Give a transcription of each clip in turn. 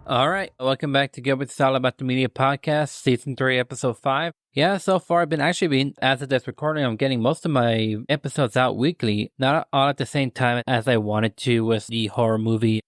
All right, welcome back to Gilbert. It's all about the media podcast, season 3, episode 5. Yeah, so far I've been as of this recording, I'm getting most of my episodes out weekly, not all at the same time as I wanted to with the horror movie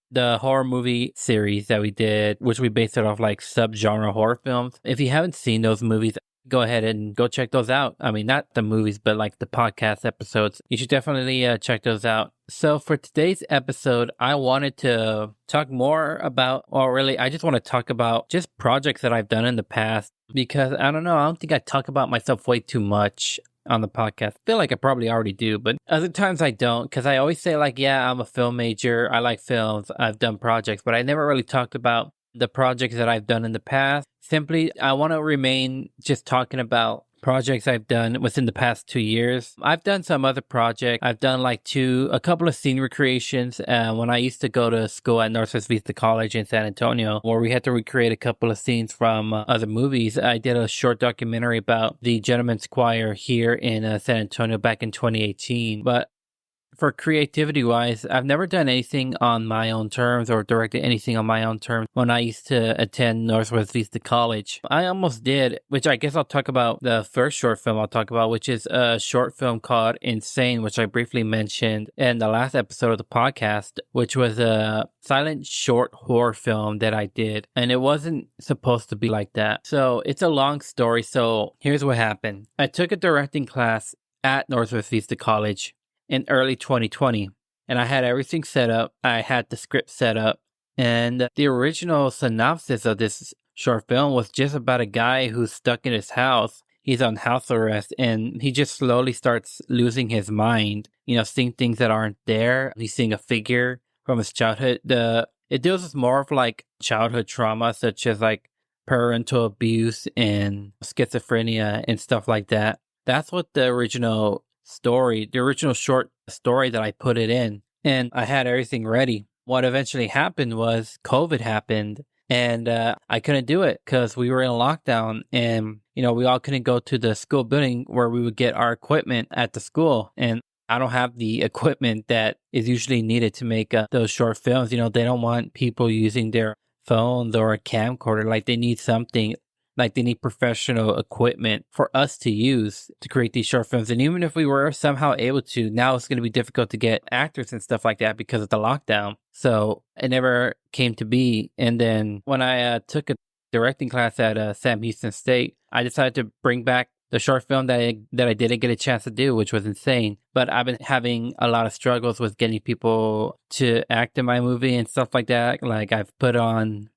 series that we did, which we based it off like subgenre horror films. If you haven't seen those movies, go ahead and go check those out. I mean, not the movies, but like the podcast episodes. You should definitely check those out. So for today's episode, I wanted to talk more about, or really, I just want to talk about just projects that I've done in the past because I don't think I talk about myself way too much on the podcast. I feel like I probably already do, but other times I don't because I always say like, yeah, I'm a film major. I like films. I've done projects, but I never really talked about the projects that I've done in the past. Simply, I want to remain just talking about projects I've done within the past 2 years. I've done some other projects. I've done a couple of scene recreations when I used to go to school at Northwest Vista College in San Antonio, where we had to recreate a couple of scenes from other movies. I did a short documentary about the Gentlemen's Choir here in San Antonio back in 2018. But for creativity wise, I've never done anything on my own terms or directed anything on my own terms when I used to attend Northwest Vista College. I almost did, which I guess I'll talk about the first short film I'll talk about, which is a short film called Insane, which I briefly mentioned in the last episode of the podcast, which was a silent short horror film that I did. And it wasn't supposed to be like that. So it's a long story. So here's what happened. I took a directing class at Northwest Vista College in early 2020, and I had everything set up. I had the script set up, and the original synopsis of this short film was just about a guy who's stuck in his house. He's on house arrest, and he just slowly starts losing his mind, seeing things that aren't there. He's seeing a figure from his childhood. It deals with more of like childhood trauma, such as like parental abuse and schizophrenia and stuff like that. That's what the original short story that I put it in, and I had everything ready. What eventually happened was COVID happened, and I couldn't do it because we were in lockdown, and we all couldn't go to the school building where we would get our equipment at the school. And I don't have the equipment that is usually needed to make those short films. They don't want people using their phones or a camcorder. Like they need something. Like they need professional equipment for us to use to create these short films. And even if we were somehow able to, now it's going to be difficult to get actors and stuff like that because of the lockdown. So it never came to be. And then when I took a directing class at Sam Houston State, I decided to bring back the short film that I didn't get a chance to do, which was Insane. But I've been having a lot of struggles with getting people to act in my movie and stuff like that. Like I put it on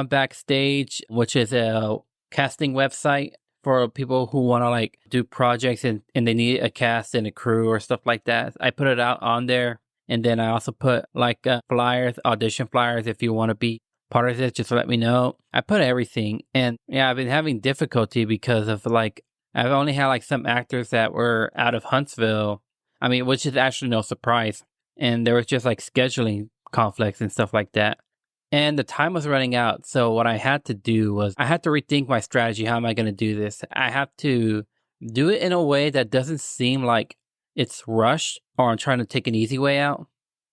Backstage, which is a casting website for people who want to like do projects and they need a cast and a crew or stuff like that. I put it out on there, and then I also put like flyers, audition flyers. If you want to be part of this, just let me know. I put everything, and yeah, I've been having difficulty because of like I've only had like some actors that were out of Huntsville. I mean, which is actually no surprise, and there was just like scheduling conflicts and stuff like that. And the time was running out. So what I had to do was I had to rethink my strategy. How am I going to do this? I have to do it in a way that doesn't seem like it's rushed or I'm trying to take an easy way out,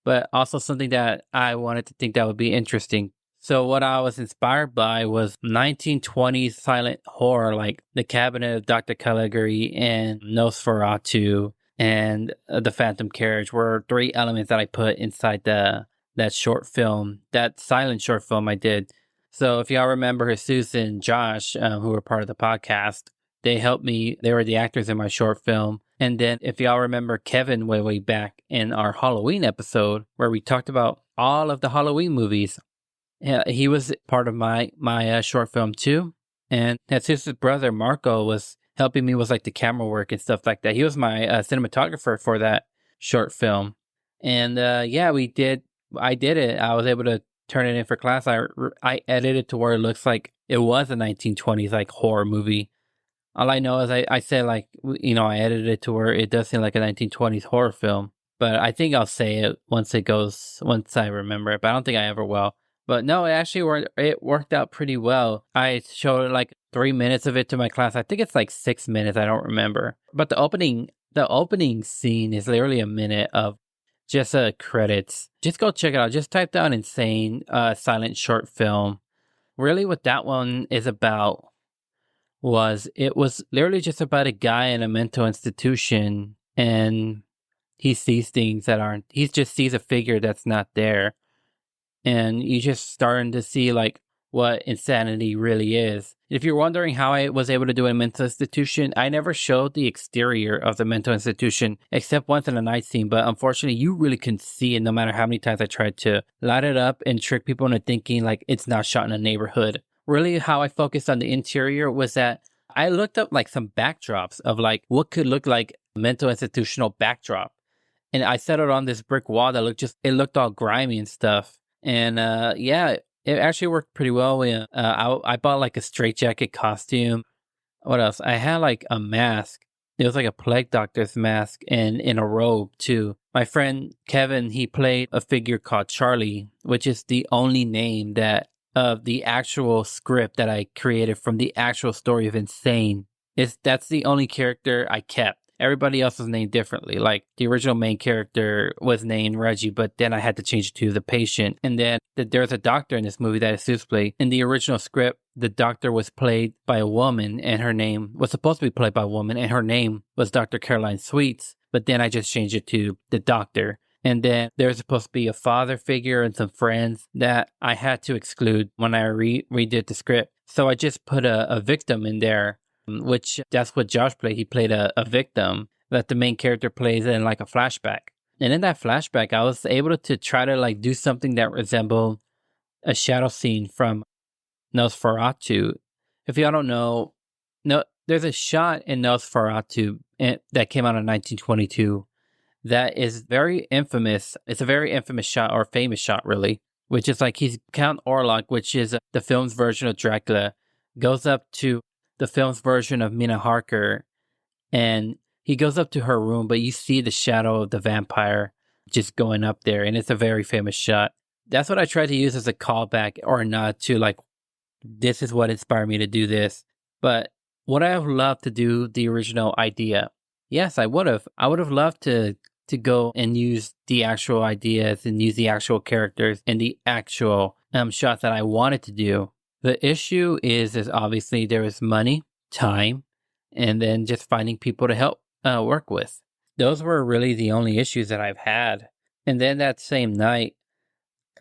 but also something that I wanted to think that would be interesting. So what I was inspired by was 1920s silent horror, like The Cabinet of Dr. Caligari and Nosferatu and The Phantom Carriage were 3 elements that I put inside that short film, that silent short film I did. So if y'all remember Jesus and Josh, who were part of the podcast, they helped me. They were the actors in my short film. And then if y'all remember Kevin way back in our Halloween episode where we talked about all of the Halloween movies, he was part of my short film too. And Jesus' brother Marco was helping me with like the camera work and stuff like that. He was my cinematographer for that short film. And I did it. I was able to turn it in for class. I edited it to where it looks like it was a 1920s like horror movie. All I know is I said like, I edited it to where it does seem like a 1920s horror film. But I think I'll say it once I remember it. But I don't think I ever will. But no, it worked out pretty well. I showed like 3 minutes of it to my class. I think it's like 6 minutes. I don't remember. But the opening scene is literally a minute of just credits. Just go check it out. Just type down Insane silent short film. Really what that one is about it was literally just about a guy in a mental institution, and he sees things that aren't, he just sees a figure that's not there. And you just starting to see like what insanity really is. If you're wondering how I was able to do a mental institution, I never showed the exterior of the mental institution except once in a night scene, but unfortunately you really couldn't see it no matter how many times I tried to light it up and trick people into thinking like it's not shot in a neighborhood. Really how I focused on the interior was that I looked up like some backdrops of like what could look like a mental institutional backdrop. And I settled on this brick wall that it looked all grimy and stuff. And yeah, it actually worked pretty well. I bought like a straitjacket costume. What else? I had like a mask. It was like a plague doctor's mask and in a robe too. My friend Kevin, he played a figure called Charlie, which is the only name that of the actual script that I created from the actual story of Insane. That's the only character I kept. Everybody else was named differently. Like the original main character was named Reggie, but then I had to change it to the patient. And then there's a doctor in this movie that is Seuss played. In the original script, the doctor was played by a woman, and her name was supposed to be played by a woman, and her name was Dr. Caroline Sweets. But then I just changed it to the doctor. And then there's supposed to be a father figure and some friends that I had to exclude when I redid the script. So I just put a victim in there, which that's what Josh played. He played a victim that the main character plays in like a flashback. And in that flashback, I was able to try to like do something that resembled a shadow scene from Nosferatu. If y'all don't know, there's a shot in Nosferatu that came out in 1922 that is very infamous. It's a very infamous shot, or famous shot really, which is like he's Count Orlok, which is the film's version of Dracula, goes up to the film's version of Mina Harker, and he goes up to her room, but you see the shadow of the vampire just going up there, and it's a very famous shot. That's what I tried to use as a callback or a nod to like, this is what inspired me to do this. But would I have loved to do the original idea? Yes, I would have. I would have loved to go and use the actual ideas and use the actual characters and the actual shots that I wanted to do. The issue is obviously there is money, time, and then just finding people to help work with. Those were really the only issues that I've had. And then that same night,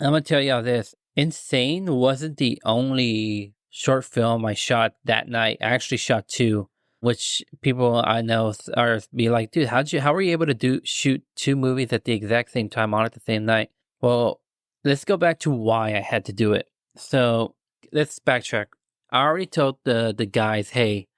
I'm going to tell y'all this. Insane wasn't the only short film I shot that night. I actually shot two, which people I know are be like, dude, how were you able to shoot two movies at the exact same time on at the same night? Well, let's go back to why I had to do it. So let's backtrack. I already told the guys, hey,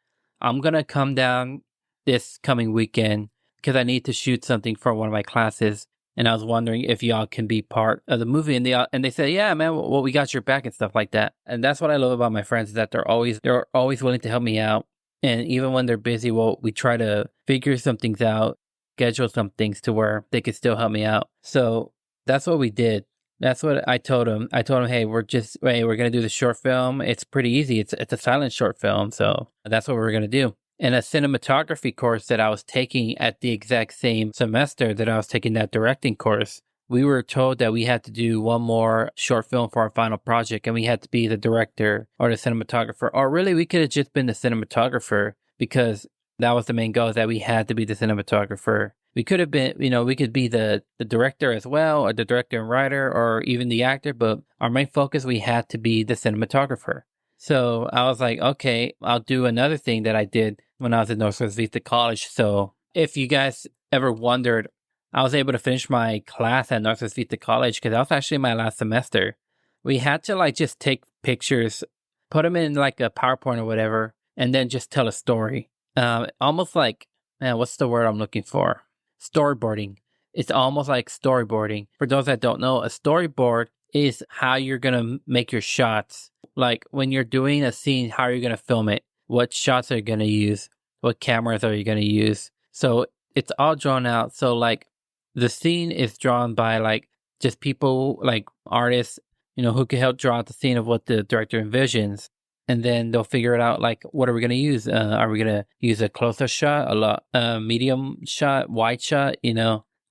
I'm going to come down this coming weekend because I need to shoot something for one of my classes. And I was wondering if y'all can be part of the movie. And they said, yeah, man, well, we got your back and stuff like that. And that's what I love about my friends, is that they're always willing to help me out. And even when they're busy, we try to figure some things out, schedule some things to where they could still help me out. So that's what we did. That's what I told him. I told him, hey, we're going to do the short film. It's pretty easy. It's a silent short film. So that's what we're going to do. In a cinematography course that I was taking at the exact same semester that I was taking that directing course, we were told that we had to do one more short film for our final project, and we had to be the director or the cinematographer. Or really, we could have just been the cinematographer, because that was the main goal, that we had to be the cinematographer. We could have been, we could be the director as well, or the director and writer, or even the actor, but our main focus, we had to be the cinematographer. So I was like, okay, I'll do another thing that I did when I was at Northwest Vista College. So if you guys ever wondered, I was able to finish my class at Northwest Vista College because that was actually my last semester. We had to like just take pictures, put them in like a PowerPoint or whatever, and then just tell a story. Almost like, man, what's the word I'm looking for? Storyboarding. It's almost like storyboarding. For those that don't know, a storyboard is how you're going to make your shots. Like when you're doing a scene, how are you going to film it? What shots are you going to use? What cameras are you going to use? So it's all drawn out. So like the scene is drawn by like just people, like artists, who can help draw out the scene of what the director envisions. And then they'll figure it out, like, what are we going to use? Are we going to use a closer shot, a medium shot, wide shot,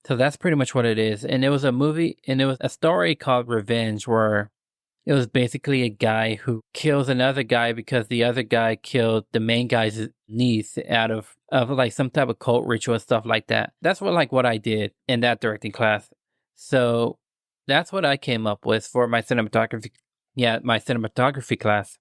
So that's pretty much what it is. And it was a movie, and it was a story called Revenge, where it was basically a guy who kills another guy because the other guy killed the main guy's niece out of like some type of cult ritual and stuff like that. That's what I did in that directing class. So that's what I came up with for my cinematography. Yeah, my cinematography class.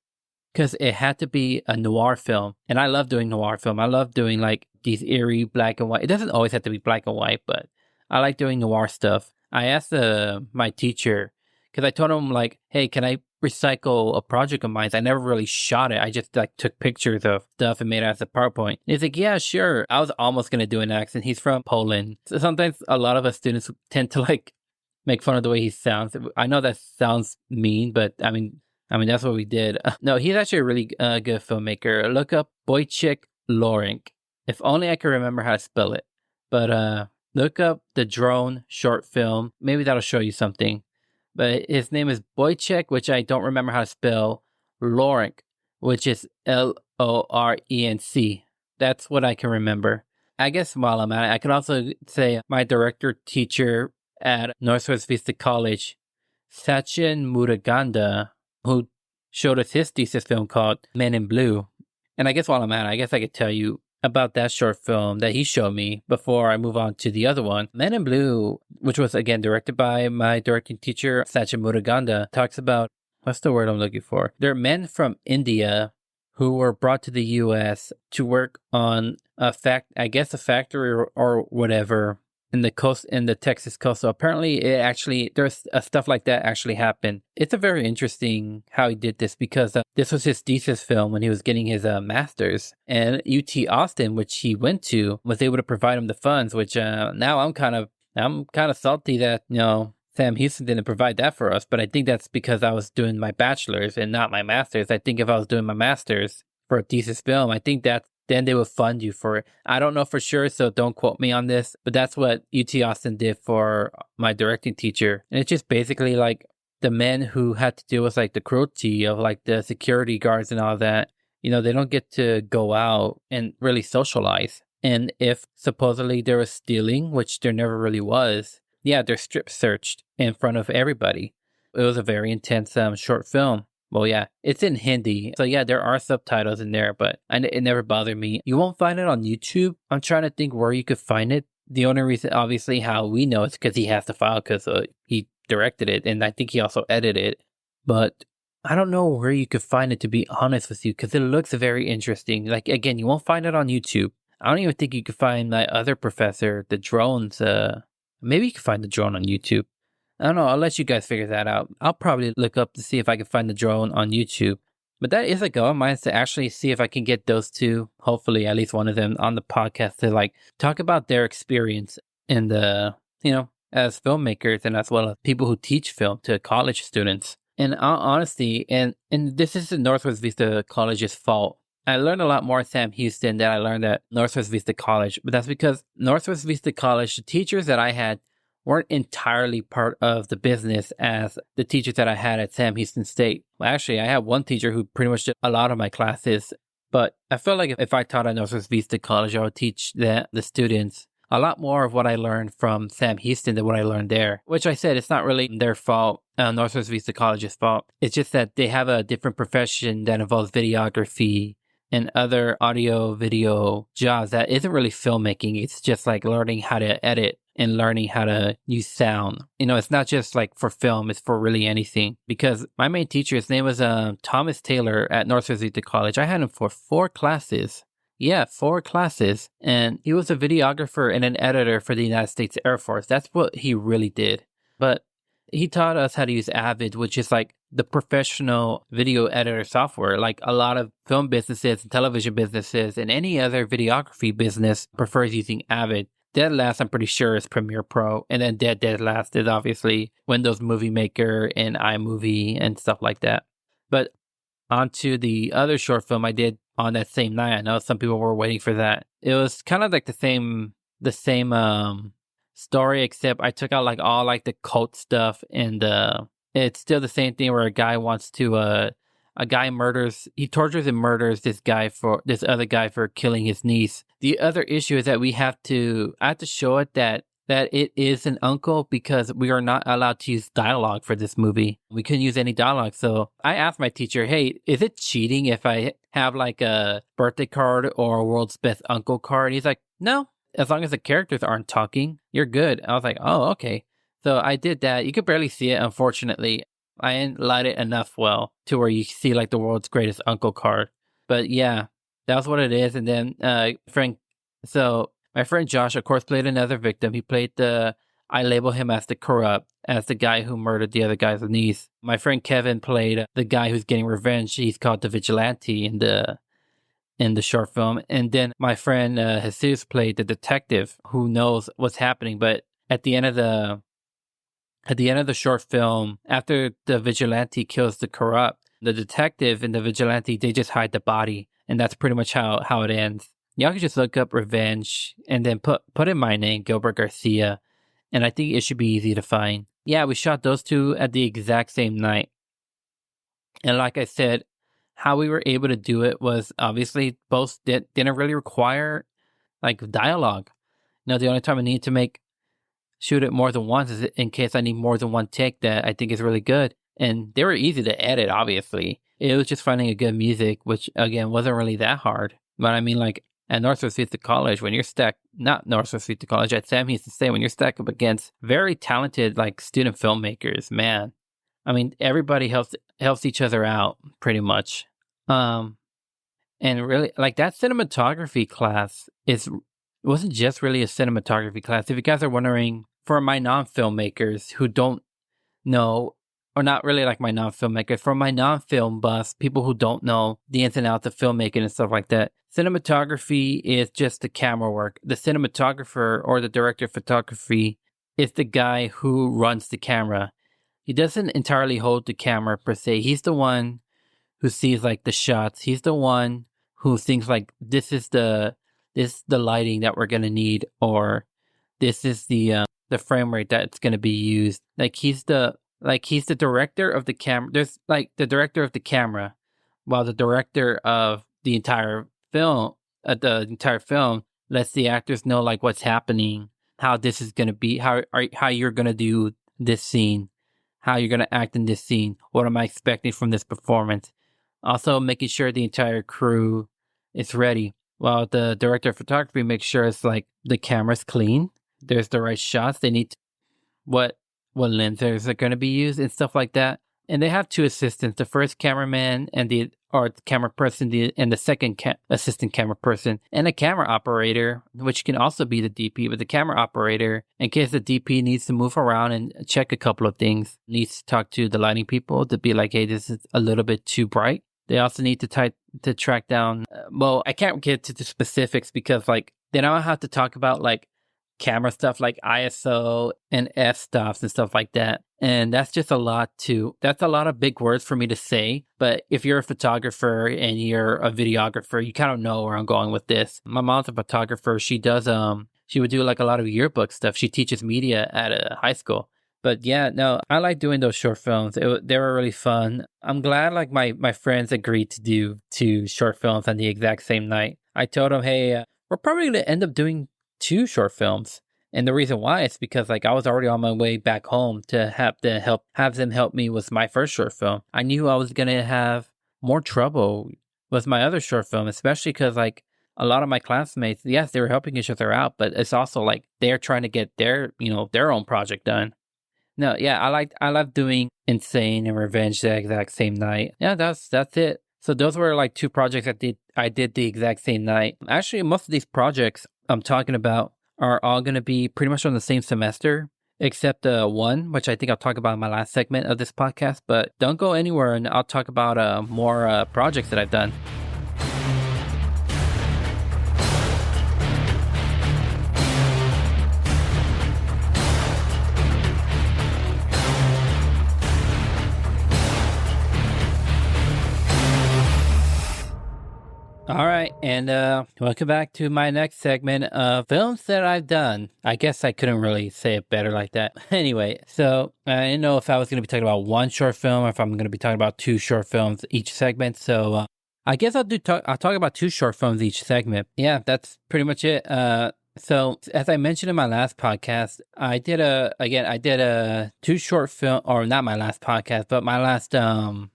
Because it had to be a noir film. And I love doing noir film. I love doing like these eerie black and white. It doesn't always have to be black and white, but I like doing noir stuff. I asked my teacher, because I told him like, hey, can I recycle a project of mine? I never really shot it. I just like took pictures of stuff and made it as a PowerPoint. And he's like, yeah, sure. I was almost going to do an accent. He's from Poland. So sometimes a lot of us students tend to like make fun of the way he sounds. I know that sounds mean, but I mean, that's what we did. No, he's actually a really good filmmaker. Look up Wojciech Lorink. If only I could remember how to spell it. But look up the drone short film. Maybe that'll show you something. But his name is Wojciech, which I don't remember how to spell, Lorink, which is Lorenc. That's what I can remember. I guess while I'm at it, I could also say my director teacher at Northwest Vista College, Sachin Muruganda, who showed us his thesis film called Men in Blue. And I guess while I'm at it, I guess I could tell you about that short film that he showed me before I move on to the other one. Men in Blue, which was again directed by my directing teacher, Sachin Muruganda, talks about, what's the word I'm looking for? They're men from India who were brought to the U.S. to work on a factory or whatever in the Texas coast. So apparently there's stuff like that actually happened. It's a very interesting how he did this, because this was his thesis film when he was getting his master's, and UT Austin, which he went to, was able to provide him the funds, which now I'm kind of salty that, Sam Houston didn't provide that for us, but I think that's because I was doing my bachelor's and not my master's. I think if I was doing my master's for a thesis film, I think that then they would fund you for it. I don't know for sure, so don't quote me on this, but that's what UT Austin did for my directing teacher. And it's just basically like the men who had to deal with like the cruelty of like the security guards and all that, they don't get to go out and really socialize. And if supposedly there was stealing, which there never really was, yeah, they're strip searched in front of everybody. It was a very intense short film. Well, yeah, it's in Hindi. So yeah, there are subtitles in there, but it never bothered me. You won't find it on YouTube. I'm trying to think where you could find it. The only reason, obviously, how we know it's because he has the file, because he directed it, and I think he also edited it. But I don't know where you could find it, to be honest with you, because it looks very interesting. Like, again, you won't find it on YouTube. I don't even think you could find my other professor, the drones. Maybe you can find the drone on YouTube. I don't know. I'll let you guys figure that out. I'll probably look up to see if I can find the drone on YouTube. But that is a goal of mine, to actually see if I can get those two, hopefully at least one of them, on the podcast to like talk about their experience in the, as filmmakers, and as well as people who teach film to college students. And honestly, and this is the Northwest Vista College's fault. I learned a lot more at Sam Houston than I learned at Northwest Vista College, but that's because Northwest Vista College, the teachers that I had weren't entirely part of the business as the teachers that I had at Sam Houston State. Well, actually, I had one teacher who pretty much did a lot of my classes, but I felt like if I taught at Northwest Vista College, I would teach the students a lot more of what I learned from Sam Houston than what I learned there, which I said, it's not really their fault, Northwest Vista College's fault. It's just that they have a different profession that involves videography and other audio video jobs that isn't really filmmaking. It's just like learning how to edit and learning how to use sound. It's not just like for film, it's for really anything. Because my main teacher, his name was Thomas Taylor at Northwest Vista College. I had him for 4 classes. Yeah, 4 classes. And he was a videographer and an editor for the United States Air Force. That's what he really did. But he taught us how to use Avid, which is like the professional video editor software. Like a lot of film businesses and television businesses and any other videography business prefers using Avid. Dead Last, I'm pretty sure, is Premiere Pro. And then Dead Last is obviously Windows Movie Maker and iMovie and stuff like that. But onto the other short film I did on that same night. I know some people were waiting for that. It was kind of like the same story, except I took out like all like the cult stuff, and it's still the same thing where a guy he tortures and murders this other guy for killing his niece. The other issue is that I have to show it that that it is an uncle because we are not allowed to use dialogue for this movie. We couldn't use any dialogue. So I asked my teacher, hey, is it cheating if I have like a birthday card or a world's best uncle card? He's like, no, as long as the characters aren't talking, you're good. I was like, oh, okay. So I did that. You could barely see it, unfortunately. I didn't light it enough well to where you see like the world's greatest uncle card. But yeah, that was what it is. And then my friend Josh, of course, played another victim. He played I label him as the corrupt, as the guy who murdered the other guy's niece. My friend Kevin played the guy who's getting revenge. He's called the vigilante in the short film. And then my friend Jesus played the detective who knows what's happening. But at the end of the short film, after the vigilante kills the corrupt, the detective and the vigilante, they just hide the body. And that's pretty much how it ends. Y'all can just look up Revenge and then put in my name, Gilbert Garcia. And I think it should be easy to find. Yeah, we shot those two at the exact same night. And like I said, how we were able to do it was obviously both didn't really require like dialogue. The only time I need to shoot it more than once is in case I need more than one take that I think is really good. And they were easy to edit, obviously. It was just finding a good music, which again wasn't really that hard. But I mean, like at Northwest Vista College, when you're not Northwest Vista College, at Sam used to say, when you're stacked up against very talented like student filmmakers, man. I mean, everybody helps each other out pretty much. And really, like that cinematography class wasn't just really a cinematography class. If you guys are wondering, for my non-filmmakers who don't know, or not really like my non-filmmakers, for my non-film buffs, people who don't know the ins and outs of filmmaking and stuff like that, cinematography is just the camera work. The cinematographer or the director of photography is the guy who runs the camera. He doesn't entirely hold the camera per se. He's the one who sees like the shots. He's the one who thinks like this is the lighting that we're gonna need, or this is the frame rate that's gonna be used. He's the director of the camera. There's like the director of the camera, while the director of the entire film, lets the actors know like what's happening, how this is gonna be, how you're gonna do this scene, how you're gonna act in this scene. What am I expecting from this performance? Also, making sure the entire crew is ready, while the director of photography makes sure it's like the camera's clean, there's the right shots. They need what lenses are going to be used and stuff like that. And they have two assistants: the first cameraman and the camera person, and the second assistant camera person, and a camera operator, which can also be the DP. But the camera operator, in case the DP needs to move around and check a couple of things, needs to talk to the lighting people to be like, hey, this is a little bit too bright. They also need to track down. Well, I can't get to the specifics because like then I'll have to talk about like camera stuff like ISO and f-stops and stuff like that. And that's just a lot of big words for me to say. But if you're a photographer and you're a videographer, you kind of know where I'm going with this. My mom's a photographer. She would do like a lot of yearbook stuff. She teaches media at a high school. But yeah, no, I like doing those short films. They were really fun. I'm glad like my friends agreed to do 2 short films on the exact same night. I told them, hey, we're probably going to end up doing 2 short films. And the reason why is because like I was already on my way back home to have them help me with my first short film. I knew I was going to have more trouble with my other short film, especially because like a lot of my classmates, yes, they were helping each other out, but it's also like they're trying to get their own project done. No, yeah, I love doing Insane and Revenge the exact same night. Yeah, that's it. So those were like 2 projects I did the exact same night. Actually, most of these projects I'm talking about are all going to be pretty much on the same semester, except one, which I think I'll talk about in my last segment of this podcast. But don't go anywhere, and I'll talk about more projects that I've done. All right, and welcome back to my next segment of films that I've done. I guess I couldn't really say it better like that. Anyway, so I didn't know if I was going to be talking about 1 short film or if I'm going to be talking about 2 short films each segment. So I guess I'll talk about 2 short films each segment. Yeah, that's pretty much it. So as I mentioned in my last podcast, I did a two short film, or not my last podcast, but my last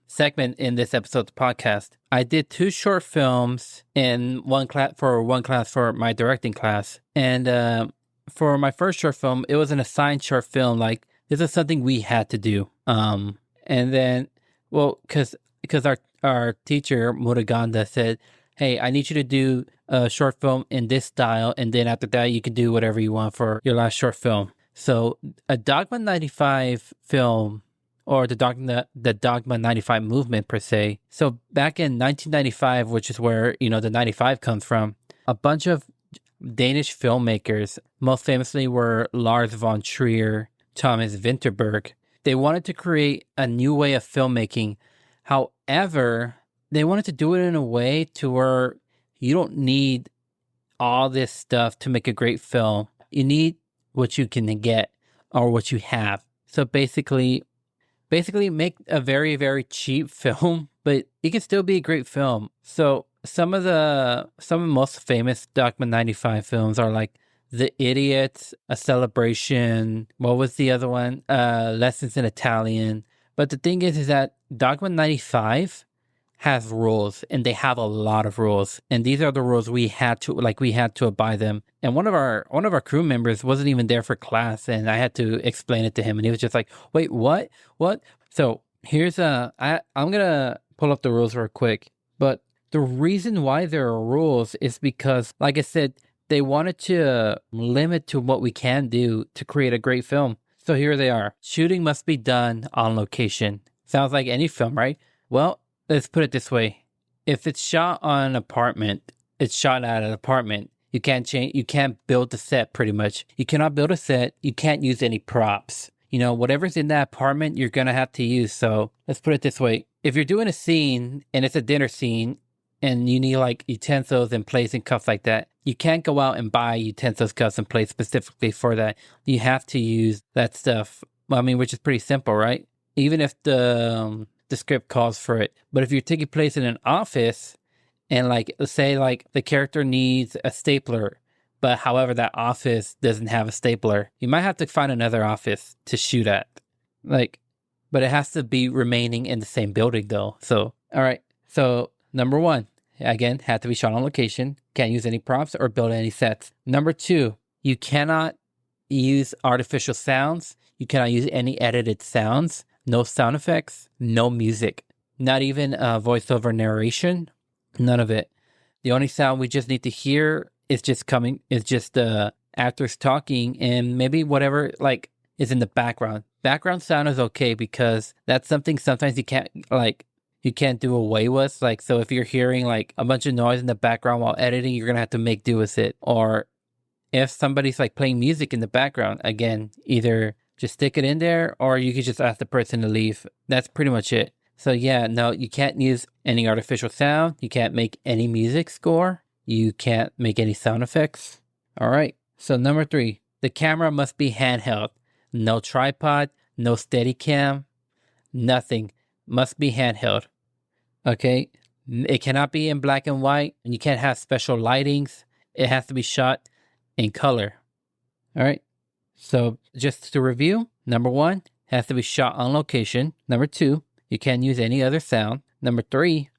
segment in this episode's podcast. I did two short films in one class for my directing class. And for my first short film, it was an assigned short film. Like, this is something we had to do. And then, well, because our teacher Muruganda said, "Hey, I need you to do a short film in this style, and then after that, you can do whatever you want for your last short film." So a Dogma 95 film, or the Dogma 95 movement per se. So back in 1995, which is where, the 95 comes from, a bunch of Danish filmmakers, most famously were Lars von Trier, Thomas Vinterberg. They wanted to create a new way of filmmaking. However, they wanted to do it in a way to where you don't need all this stuff to make a great film. You need what you can get or what you have. So basically make a very, very cheap film, but it can still be a great film. So some of the most famous Dogma 95 films are like The Idiot, A Celebration. What was the other one? Lessons in Italian. But the thing is that Dogma 95 has rules, and they have a lot of rules. And these are the rules we had to abide them. And one of our crew members wasn't even there for class, and I had to explain it to him, and he was just like, "Wait, what? What?" So here's I'm gonna pull up the rules real quick. But the reason why there are rules is because, like I said, they wanted to limit to what we can do to create a great film. So here they are. Shooting must be done on location. Sounds like any film, right? Well, let's put it this way. If it's shot on an apartment, it's shot at an apartment. You can't build the set pretty much. You cannot build a set. You can't use any props. Whatever's in that apartment, you're going to have to use. So let's put it this way. If you're doing a scene and it's a dinner scene and you need like utensils and plates and cups like that, you can't go out and buy utensils, cups, and plates specifically for that. You have to use that stuff. Which is pretty simple, right? Even if the script calls for it. But if you're taking place in an office and let's say the character needs a stapler, but however that office doesn't have a stapler, you might have to find another office to shoot at. But it has to be remaining in the same building though. So, all right. So number one, again, had to be shot on location. Can't use any props or build any sets. Number two, you cannot use artificial sounds. You cannot use any edited sounds. No sound effects, no music, not even voiceover narration, none of it. The only sound we just need to hear is just the actors talking and maybe whatever is in the background. Background sound is okay because that's something sometimes you can't do away with. So if you're hearing a bunch of noise in the background while editing, you're gonna have to make do with it. Or if somebody's playing music in the background, again, either just stick it in there, or you could just ask the person to leave. That's pretty much it. So yeah, no, you can't use any artificial sound. You can't make any music score. You can't make any sound effects. All right. So number three, the camera must be handheld. No tripod, no Steadicam, nothing. Must be handheld. Okay. It cannot be in black and white, and you can't have special lightings. It has to be shot in color. All right. So just to review, number one, has to be shot on location. Number two, you can't use any other sound. Number three,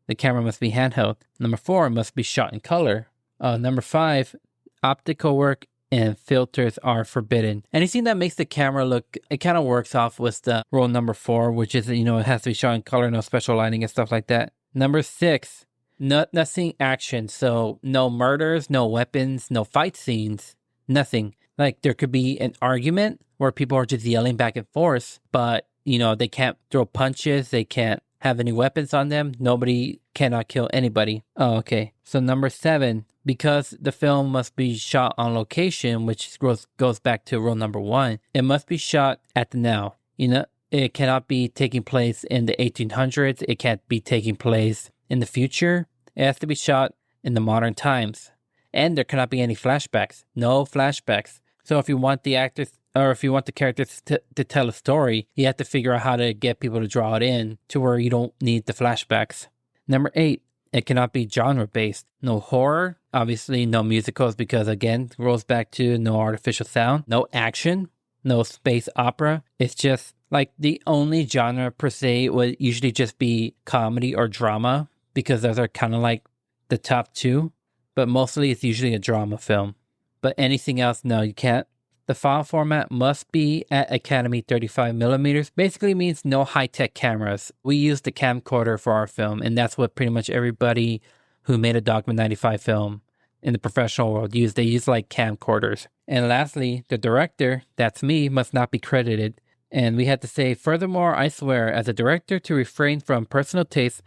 the camera must be handheld. Number four, it must be shot in color. Number five, optical work and filters are forbidden. Anything that makes the camera look, it kind of works off with the rule number four, which is, it has to be shot in color, no special lighting and stuff like that. Number six, nothing action. So no murders, no weapons, no fight scenes, nothing. There could be an argument where people are just yelling back and forth, but, they can't throw punches. They can't have any weapons on them. Nobody cannot kill anybody. Oh, okay. So number seven, because the film must be shot on location, which goes back to rule number one, it must be shot at the now. It cannot be taking place in the 1800s. It can't be taking place in the future. It has to be shot in the modern times. And there cannot be any flashbacks. No flashbacks. So if you want the actors, or if you want the characters to tell a story, you have to figure out how to get people to draw it in to where you don't need the flashbacks. Number eight, it cannot be genre-based. No horror, Obviously, no musicals because, again, rolls back to no artificial sound, no action, no space opera. It's just like the only genre per se would usually just be comedy or drama because those are kind of like the top two. But mostly it's usually a drama film. But anything else, no, you can't. The file format must be at Academy 35 millimeters. Basically means no high-tech cameras. We use the camcorder for our film, and that's what pretty much everybody who made a Dogma 95 film in the professional world used. They use like camcorders. And lastly, the director, that's me, must not be credited. And we had to say, furthermore, I swear, as a director, to refrain from personal taste.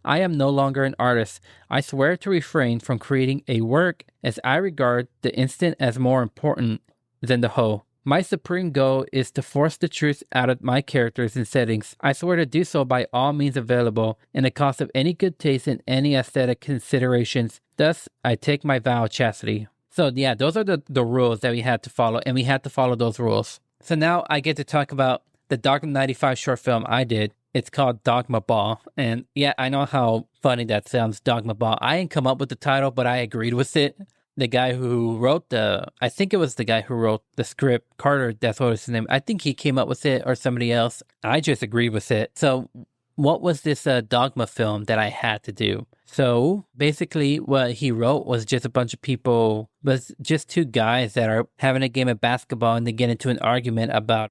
I am no longer an artist. I swear to refrain from creating a work as I regard the instant as more important than the whole. My supreme goal is to force the truth out of my characters and settings. I swear to do so by all means available, in the cost of any good taste and any aesthetic considerations. Thus, I take my vow of chastity. So yeah, those are the rules that we had to follow, and we had to follow those rules. So now I get to talk about the Dogma 95 short film I did. It's called Dogma Ball. And yeah, I know how funny that sounds, Dogma Ball. I didn't come up with the title, but I agreed with it. The guy who wrote I think it was the guy who wrote the script, Carter, that's what was his name. I think he came up with it or somebody else. I just agreed with it. So what was this Dogma film that I had to do? So basically what he wrote was just a bunch of people, was just two guys that are having a game of basketball and they get into an argument about,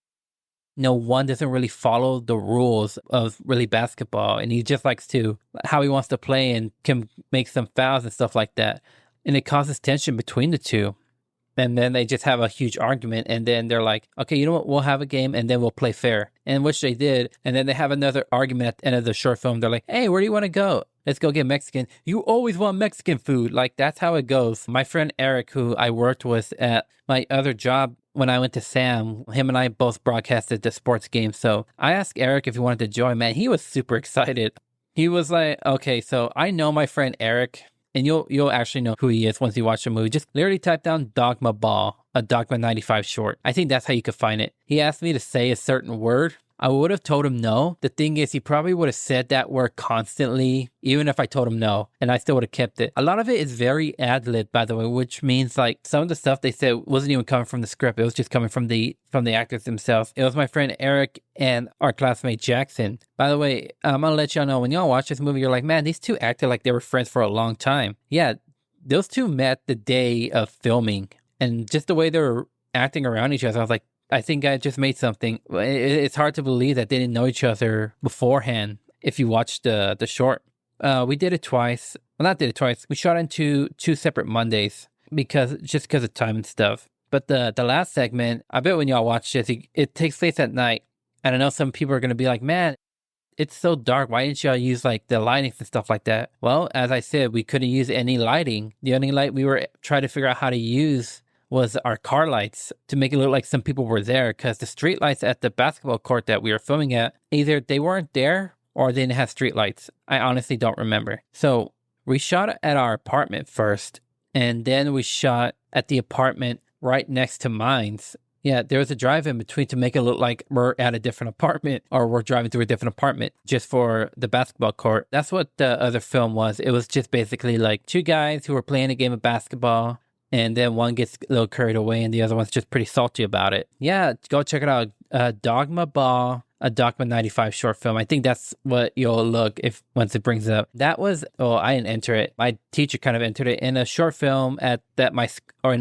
one doesn't really follow the rules of really basketball. And he just likes to, how he wants to play and can make some fouls and stuff like that. And it causes tension between the two. And then they just have a huge argument. And then they're like, okay, you know what? We'll have a game and then we'll play fair. And which they did. And then they have another argument at the end of the short film. They're like, hey, where do you want to go? Let's go get Mexican. You always want Mexican food. Like, that's how it goes. My friend Eric, who I worked with at my other job when I went to Sam, him and I both broadcasted the sports game. So I asked Eric if he wanted to join. Man, he was super excited. He was like, okay, so I know my friend Eric. And you'll actually know who he is once you watch the movie. Just literally type down Dogma Ball, a Dogma 95 short. I think that's how you could find it. He asked me to say a certain word. I would have told him no. The thing is, he probably would have said that word constantly, even if I told him no, and I still would have kept it. A lot of it is very ad-lib, by the way, which means like some of the stuff they said wasn't even coming from the script. It was just coming from the actors themselves. It was my friend Eric and our classmate Jackson. By the way, I'm gonna let y'all know, when y'all watch this movie, you're like, man, these two acted like they were friends for a long time. Yeah, those two met the day of filming, and just the way they were acting around each other, I was like, I think I just made something. It's hard to believe that they didn't know each other beforehand if you watch the short. We did it twice. Well, not did it twice. We shot into two separate Mondays because of time and stuff. But the last segment, I bet when y'all watch this, it takes place at night. And I know some people are going to be like, man, it's so dark. Why didn't y'all use like the lighting and stuff like that? Well, as I said, we couldn't use any lighting. The only light we were trying to figure out how to use was our car lights to make it look like some people were there, because the street lights at the basketball court that we were filming at, either they weren't there or they didn't have street lights. I honestly don't remember. So we shot at our apartment first, and then we shot at the apartment right next to mine's. Yeah, there was a drive in between to make it look like we're at a different apartment or we're driving through a different apartment just for the basketball court. That's what the other film was. It was just basically like two guys who were playing a game of basketball, and then one gets a little carried away and the other one's just pretty salty about it. Yeah, go check it out. Dogma Ball, a Dogma 95 short film. I think that's what you'll look if once it brings it up. That was, I didn't enter it. My teacher kind of entered it in a short film in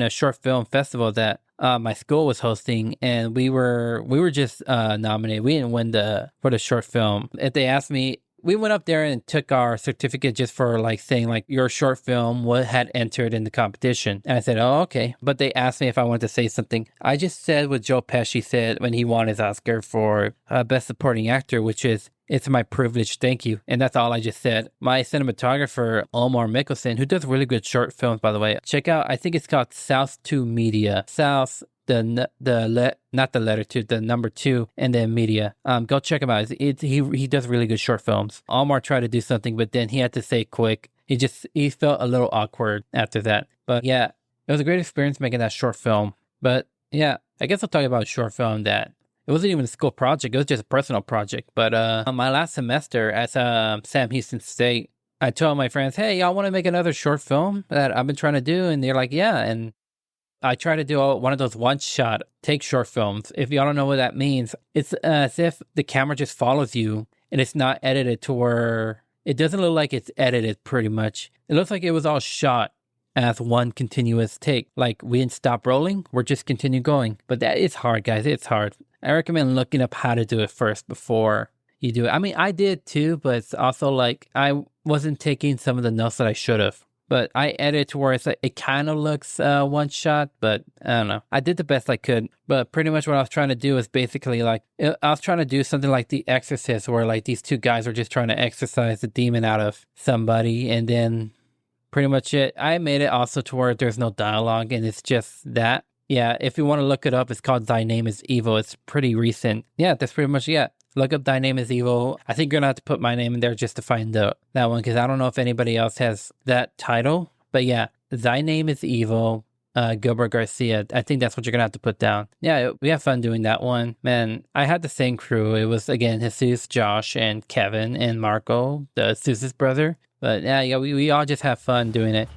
a short film festival that my school was hosting, and we were just nominated. We didn't win for the short film. If they asked me, we went up there and took our certificate just for like saying like your short film had entered in the competition. And I said, oh, okay. But they asked me if I wanted to say something. I just said what Joe Pesci said when he won his Oscar for Best Supporting Actor, which is, it's my privilege, thank you. And that's all I just said. My cinematographer, Omar Mickelson, who does really good short films, by the way, check out, I think it's called South 2 Media. South, not the letter 2, the number 2, and then media. Go check him out. He does really good short films. Omar tried to do something, but then he had to say quick. He felt a little awkward after that. But yeah, it was a great experience making that short film. But yeah, I guess I'll talk about a short film that it wasn't even a school project. It was just a personal project. But my last semester at Sam Houston State, I told my friends, hey, y'all want to make another short film that I've been trying to do? And they're like, yeah. And I try to do one of those one-shot take short films. If y'all don't know what that means, it's as if the camera just follows you and it's not edited to where it doesn't look like it's edited pretty much. It looks like it was all shot as one continuous take. Like we didn't stop rolling, we're just continue going. But that is hard, guys. It's hard. I recommend looking up how to do it first before you do it. I mean, I did too, but it's also like I wasn't taking some of the notes that I should have. But I edited to where it's like, it kind of looks one shot, but I don't know. I did the best I could. But pretty much what I was trying to do is basically like, I was trying to do something like The Exorcist, where like these two guys were just trying to exorcise the demon out of somebody. And then pretty much it. I made it also to where there's no dialogue and it's just that. Yeah, if you want to look it up, it's called Thy Name is Evil. It's pretty recent. Yeah, that's pretty much it. Look up Thy Name is Evil. I think you're going to have to put my name in there just to find that one, because I don't know if anybody else has that title. But yeah, Thy Name is Evil, Gilbert Garcia. I think that's what you're going to have to put down. Yeah, we had fun doing that one. Man, I had the same crew. It was, again, Jesus, Josh, and Kevin, and Marco, the Jesus brother. But yeah, we all just have fun doing it.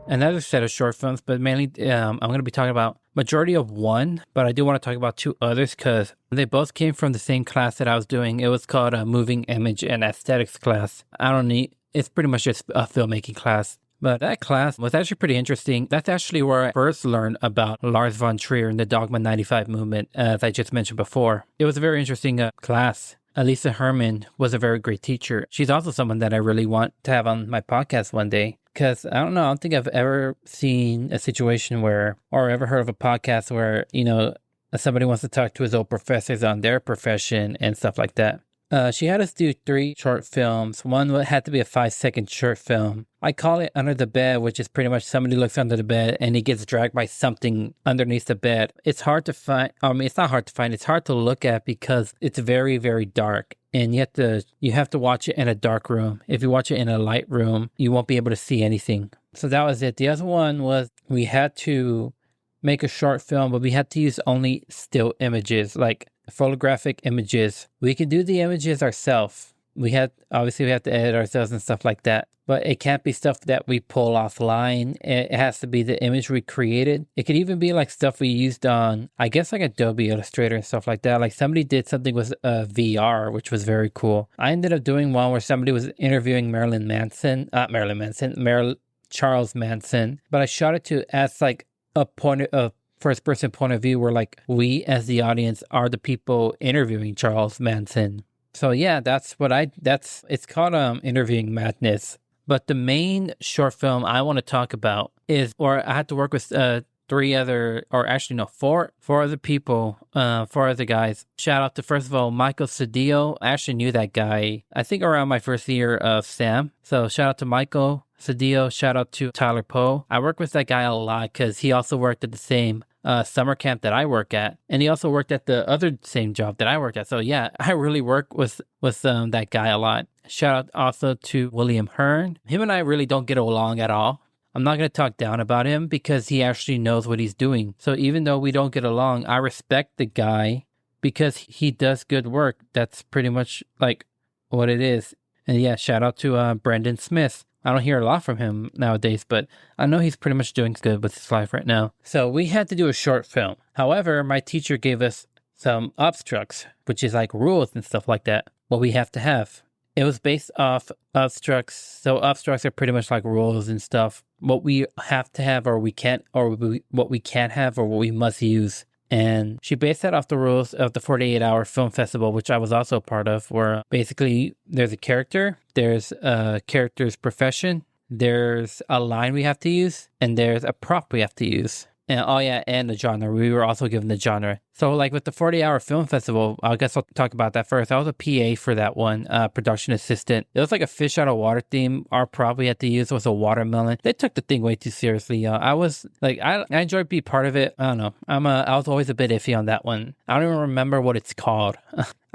Another set of short films, but mainly I'm going to be talking about majority of one, but I do want to talk about two others because they both came from the same class that I was doing. It was called a Moving Image and Aesthetics class. It's pretty much just a filmmaking class. But that class was actually pretty interesting. That's actually where I first learned about Lars von Trier and the Dogma 95 movement, as I just mentioned before. It was a very interesting class. Elisa Herman was a very great teacher. She's also someone that I really want to have on my podcast one day. Because I don't think I've ever seen a situation where, or ever heard of a podcast where, somebody wants to talk to his old professors on their profession and stuff like that. She had us do 3 short films. One had to be a 5-second short film. I call it Under the Bed, which is pretty much somebody looks under the bed and he gets dragged by something underneath the bed. It's hard to find. I mean, it's not hard to find. It's hard to look at because it's very, very dark. And you have to watch it in a dark room. If you watch it in a light room, you won't be able to see anything. So that was it. The other one was we had to make a short film, but we had to use only still images, like photographic images. We can do the images ourselves. We have to edit ourselves and stuff like that. But it can't be stuff that we pull offline. It has to be the image we created. It could even be like stuff we used on, I guess, like Adobe Illustrator and stuff like that. Like somebody did something with VR, which was very cool. I ended up doing one where somebody was interviewing Charles Manson. But I shot it as like a first person point of view where like we as the audience are the people interviewing Charles Manson. So yeah, it's called Interviewing Madness. But the main short film I want to talk about I had to work with 4 other people, 4 other guys. Shout out to, first of all, Michael Cedillo. I actually knew that guy, I think around my first year of SAM. So shout out to Michael Cedillo. Shout out to Tyler Poe. I work with that guy a lot because he also worked at the same summer camp that I work at. And he also worked at the other same job that I worked at. So yeah, I really work with that guy a lot. Shout out also to William Hearn. Him and I really don't get along at all. I'm not going to talk down about him because he actually knows what he's doing. So even though we don't get along, I respect the guy because he does good work. That's pretty much like what it is. And yeah, shout out to Brendan Smith. I don't hear a lot from him nowadays, but I know he's pretty much doing good with his life right now. So we had to do a short film. However, my teacher gave us some obstructs, which is like rules and stuff like that, what we have to have. It was based off obstructs. So obstructs are pretty much like rules and stuff. What we have to have or what we can't have or what we must use. And she based that off the rules of the 48-hour film festival, which I was also a part of, where basically there's a character, there's a character's profession, there's a line we have to use, and there's a prop we have to use. And the genre. We were also given the genre. So like with the 40-hour film festival, I guess I'll talk about that first. I was a PA for that one, production assistant. It was like a fish out of water theme. Our prop we had to use was a watermelon. They took the thing way too seriously. I was like, I enjoyed being part of it. I don't know. I was always a bit iffy on that one. I don't even remember what it's called.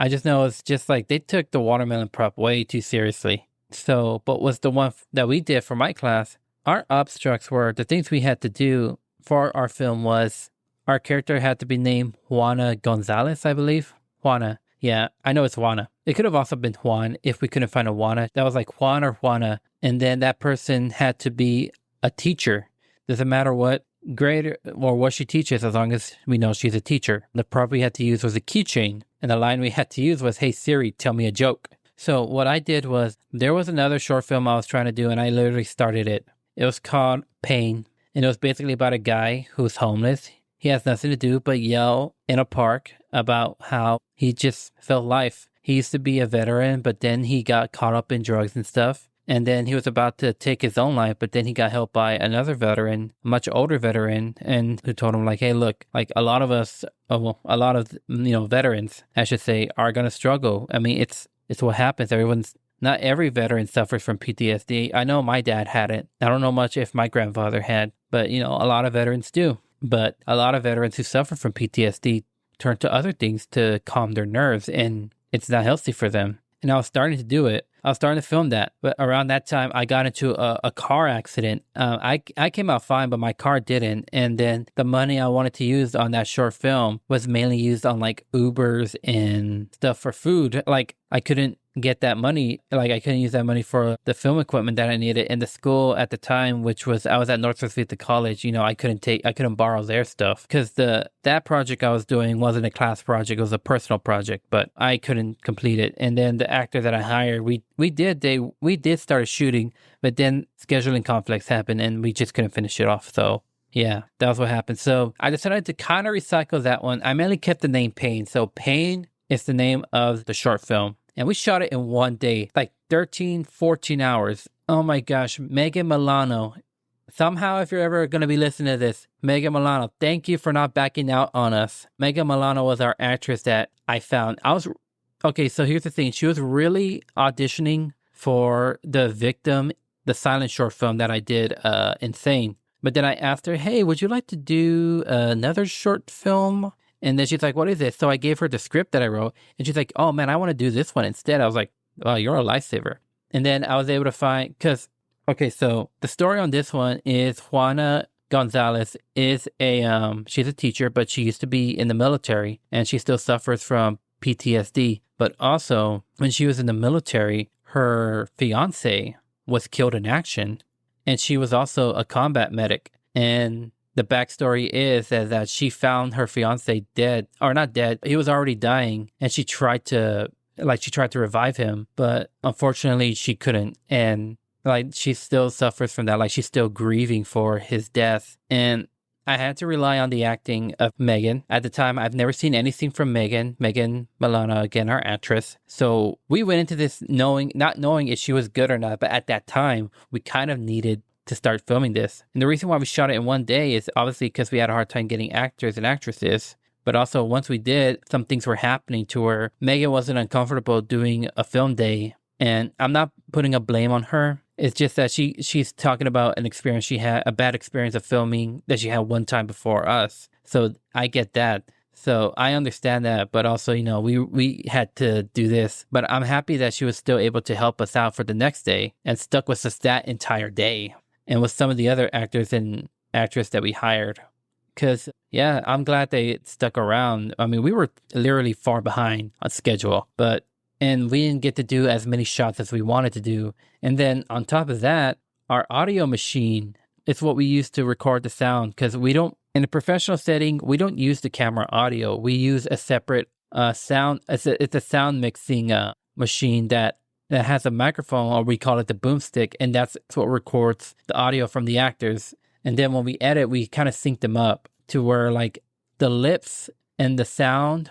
I just know it's just like they took the watermelon prop way too seriously. So, but was the one that we did for my class, our obstructs were the things we had to do for our film was our character had to be named Juana Gonzalez, I believe. Juana. Yeah, I know it's Juana. It could have also been Juan if we couldn't find a Juana. That was like Juan or Juana. And then that person had to be a teacher. Doesn't matter what grade or what she teaches as long as we know she's a teacher. The prop we had to use was a keychain. And the line we had to use was, "Hey Siri, tell me a joke." So what I did was, there was another short film I was trying to do and I literally started it. It was called Pain. And it was basically about a guy who's homeless. He has nothing to do but yell in a park about how he just felt life. He used to be a veteran, but then he got caught up in drugs and stuff. And then he was about to take his own life, but then he got helped by another veteran, a much older veteran, and who told him like, "Hey, look, like a lot of us, a lot of, veterans, I should say, are going to struggle. I mean, it's what happens. Not every veteran suffers from PTSD. I know my dad had it. I don't know much if my grandfather had, but a lot of veterans do. But a lot of veterans who suffer from PTSD turn to other things to calm their nerves, and it's not healthy for them." And I was starting to do it. I was starting to film that. But around that time, I got into a car accident. I came out fine, but my car didn't. And then the money I wanted to use on that short film was mainly used on like Ubers and stuff for food. Like I couldn't get that money. Like I couldn't use that money for the film equipment that I needed. And the school at the time, which was, I was at Northwest Vista College, I couldn't borrow their stuff because that project I was doing wasn't a class project. It was a personal project, but I couldn't complete it. And then the actor that I hired, we did start shooting, but then scheduling conflicts happened and we just couldn't finish it off. So yeah, that was what happened. So I decided to kind of recycle that one. I mainly kept the name Pain. So Pain is the name of the short film. And we shot it in one day, like 13, 14 hours. Oh my gosh, Megan Milano. Somehow, if you're ever going to be listening to this, Megan Milano, thank you for not backing out on us. Megan Milano was our actress that I found. Okay, so here's the thing. She was really auditioning for the Victim, the silent short film that I did, Insane. But then I asked her, "Hey, would you like to do another short film?" And then she's like, "What is it?" So I gave her the script that I wrote. And she's like, "Oh man, I want to do this one instead." I was like, "Oh, you're a lifesaver." And then I was able to find, so the story on this one is Juana Gonzalez is she's a teacher, but she used to be in the military and she still suffers from PTSD. But also, when she was in the military, her fiance was killed in action and she was also a combat medic. And the backstory is that she found her fiance dead, or not dead. He was already dying, and she tried to revive him, but unfortunately she couldn't. And like she still suffers from that. Like she's still grieving for his death. And I had to rely on the acting of Megan. At the time, I've never seen anything from Megan Milano, again, our actress. So we went into this not knowing if she was good or not. But at that time, we kind of needed to start filming this. And the reason why we shot it in one day is obviously because we had a hard time getting actors and actresses. But also once we did, some things were happening to her. Megan wasn't uncomfortable doing a film day. And I'm not putting a blame on her. It's just that she's talking about an experience she had, a bad experience of filming that she had one time before us. So I get that. So I understand that, but also, we had to do this. But I'm happy that she was still able to help us out for the next day and stuck with us that entire day. And with some of the other actors and actresses that we hired. Because, yeah, I'm glad they stuck around. I mean, we were literally far behind on schedule, and we didn't get to do as many shots as we wanted to do. And then on top of that, our audio machine is what we use to record the sound. Because in a professional setting, we don't use the camera audio. We use a separate sound. It's a sound mixing machine that has a microphone, or we call it the boomstick, and that's what records the audio from the actors. And then when we edit, we kind of sync them up to where like the lips and the sound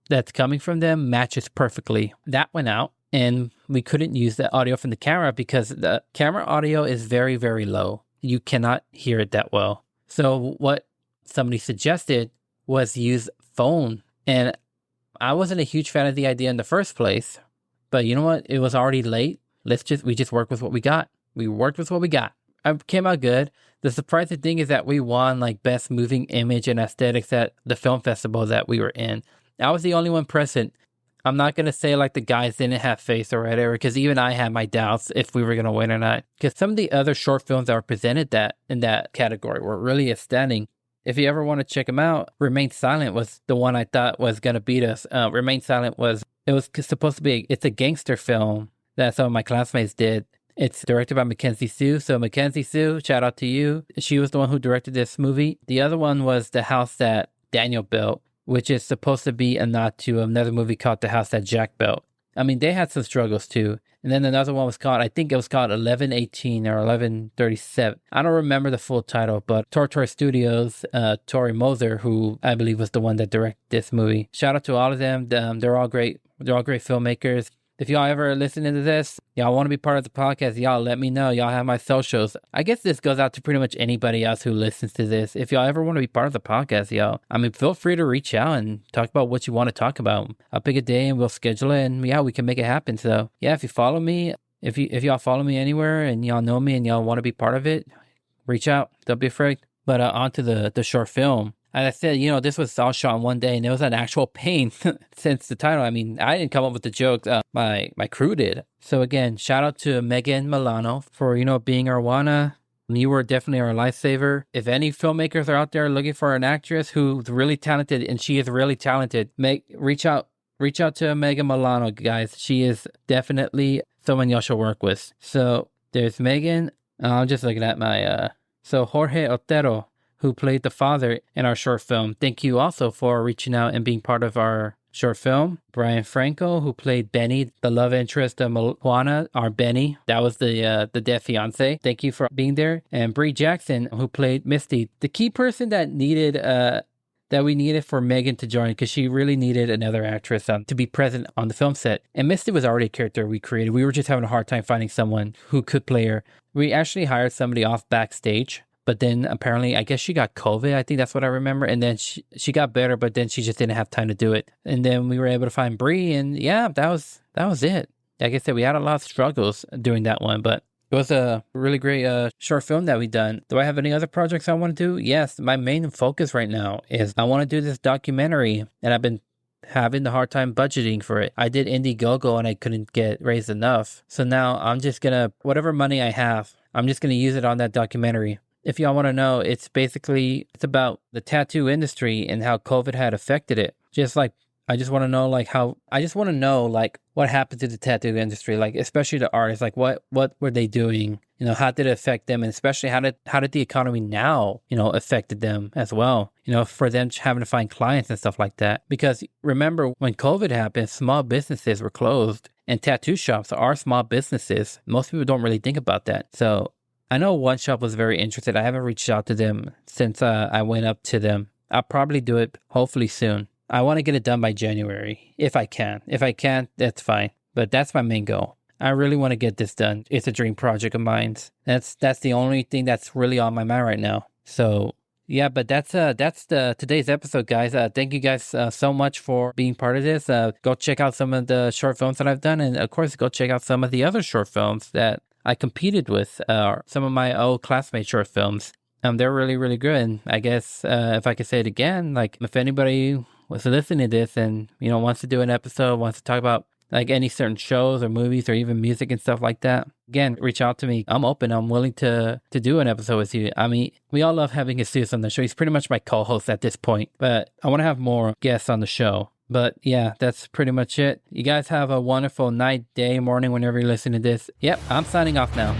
that's coming from them matches perfectly. That went out, and we couldn't use the audio from the camera because the camera audio is very, very low. You cannot hear it that well. So what somebody suggested was use phone. And I wasn't a huge fan of the idea in the first place. But you know what? It was already late. We just work with what we got. We worked with what we got. It came out good. The surprising thing is that we won like best moving image and aesthetics at the film festival that we were in. I was the only one present. I'm not going to say like the guys didn't have faith or whatever, because even I had my doubts if we were going to win or not. Because some of the other short films that were presented in that category were really outstanding. If you ever want to check them out, Remain Silent was the one I thought was going to beat us. Remain Silent was supposed to be, it's a gangster film that some of my classmates did. It's directed by Mackenzie Sue. So Mackenzie Sue, shout out to you. She was the one who directed this movie. The other one was The House That Daniel Built, which is supposed to be a nod to another movie called The House That Jack Built. I mean, they had some struggles too. And then another one was called, I think it was called 1118 or 1137. I don't remember the full title, but Tortoise Studios, Tori Moser, who I believe was the one that directed this movie. Shout out to all of them. They're all great. They're all great filmmakers. If y'all ever listening to this, y'all want to be part of the podcast, y'all let me know. Y'all have my socials. I guess this goes out to pretty much anybody else who listens to this. If y'all ever want to be part of the podcast, y'all, I mean, feel free to reach out and talk about what you want to talk about. I'll pick a day and we'll schedule it, and yeah, we can make it happen. So yeah, if you follow me, if y'all follow me anywhere and y'all know me and y'all want to be part of it, reach out. Don't be afraid. But on to the short film. As I said, this was all shot in one day, and it was an actual pain since the title. I mean, I didn't come up with the jokes. My crew did. So again, shout out to Megan Milano for, being our Juana. You were definitely our lifesaver. If any filmmakers are out there looking for an actress who's really talented, and she is really talented, reach out to Megan Milano, guys. She is definitely someone y'all should work with. So there's Megan. I'm just looking at my, so Jorge Otero, who played the father in our short film. Thank you also for reaching out and being part of our short film. Brian Franco, who played Benny, the love interest of Juana, our Benny. That was the dead fiance. Thank you for being there. And Brie Jackson, who played Misty, the key person that we needed for Megan to join, because she really needed another actress to be present on the film set. And Misty was already a character we created. We were just having a hard time finding someone who could play her. We actually hired somebody off backstage. But then apparently, I guess she got COVID. I think that's what I remember. And then she got better, but then she just didn't have time to do it. And then we were able to find Brie, and yeah, that was it. Like I said, we had a lot of struggles doing that one, but it was a really great short film that we done. Do I have any other projects I want to do? Yes, my main focus right now is I want to do this documentary, and I've been having the hard time budgeting for it. I did Indiegogo and I couldn't get raised enough. So now I'm just gonna, whatever money I have, I'm just gonna use it on that documentary. If y'all want to know, it's about the tattoo industry and how COVID had affected it. I just want to know what happened to the tattoo industry, like especially the artists, like what were they doing? How did it affect them? And especially how did the economy now, affected them as well? For them having to find clients and stuff like that. Because remember when COVID happened, small businesses were closed, and tattoo shops are small businesses. Most people don't really think about that. So I know one shop was very interested. I haven't reached out to them since I went up to them. I'll probably do it hopefully soon. I want to get it done by January, if I can. If I can't, that's fine. But that's my main goal. I really want to get this done. It's a dream project of mine. That's the only thing that's really on my mind right now. So yeah, but that's today's episode, guys. Thank you guys so much for being part of this. Go check out some of the short films that I've done, and of course, go check out some of the other short films that I competed with, some of my old classmate short films. They're really, really good. And I guess if I could say it again, like if anybody was listening to this and, wants to do an episode, wants to talk about like any certain shows or movies or even music and stuff like that, again, reach out to me. I'm open. I'm willing to do an episode with you. I mean, we all love having Jesus on the show. He's pretty much my co-host at this point, but I want to have more guests on the show. But yeah, that's pretty much it. You guys have a wonderful night, day, morning, whenever you listen to this. Yep, I'm signing off now.